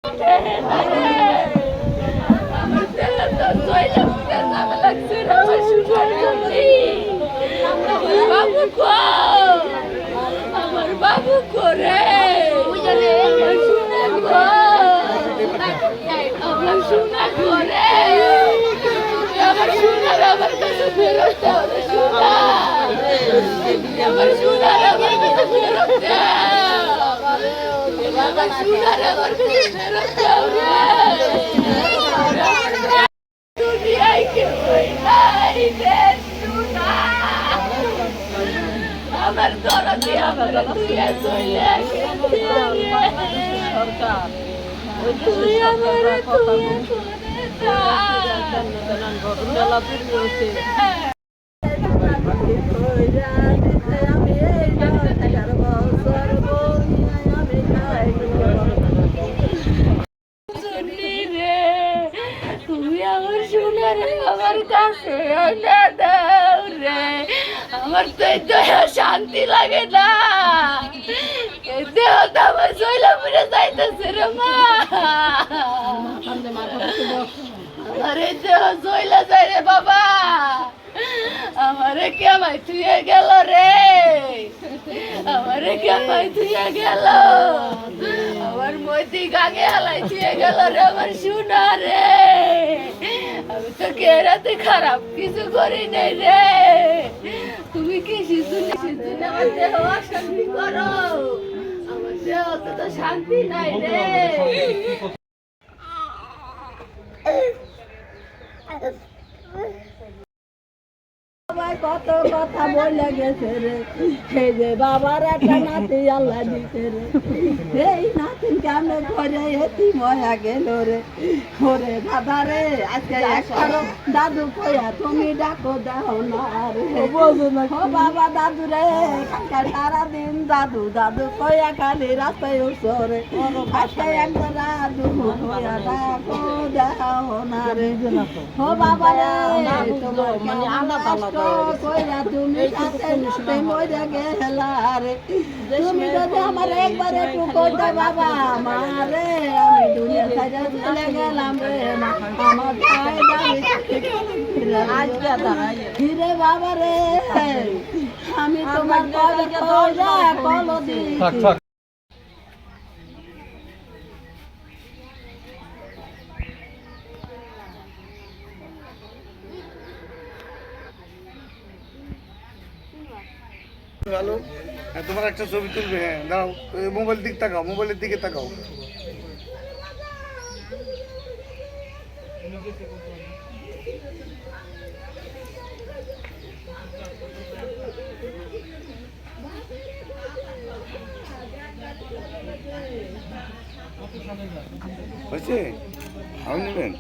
আমার বাবু করে আমার সোনা করে আমার সোনার আমার কাছে ফেরত দাও রে সোনা আমার সোনার আমার কাছে ফেরত দাও আমার সোনার আমার কাছে ফেরত দাও রে দুনিয়ায় কেউ নাই রে সোনা আমার দরদি আমার তুই চলে সরকার তুই আমার তুমি আমার সোনার আমার কাছে দাও রে আমার তো শান্তি লাগে না দেহটা আমার শৈলা পুরে যাইতেছে রে মা আরে দেহ শৈলা যাই রে বাবা আমারে কেমাই থুয়ে গেল রে আমারে কেমাই থুয়ে গেল আমার মতি গাগে হালাই থুয়ে গেল রে আমার সোনা রে আমি তো কেরাতে খারাপ কিছু করি নাই রে তুমি কি সিদ্ধুনে আমার দেহ অশান্তি করো আমার দেহ তো শান্তি নাই রে কত কথা বলে গেছে রে এই যে বাবার একটা নাতি আল্লাহ দিতে রে এই নাতিনকে আমি ঘরে এতি ময়া গেল রে ওরে দাদা রে আজকে একবারও দাদু কইয়া তুমি ডাকো দাও না রে ও বাবা দাদু রে সারাদিন দাদু দাদু কইয়া খালি রাস্তায় উঠরে আজকে একবার দাদু কইয়া ডাকো দাও না রে ও বাবা রে তোমার মানে আলাদা কইরা তুমি সাথে মরে গেলা রে তুমি যদি আমার একবার একটু কইতে বাবা মারে আমি দুনিয়া ছেড়ে চলে গেলাম রে মা আমার পায়ে দাঁড়িয়ে ফিরে বাবা রে আমি তোমার কবে কইরা কলো দিই ভালো তোমার একটা ছবি তুলবে হ্যাঁ দাও মোবাইলের দিকে তাকাও মোবাইলের দিকে তাকাও হয়েছে ভালো নেবেন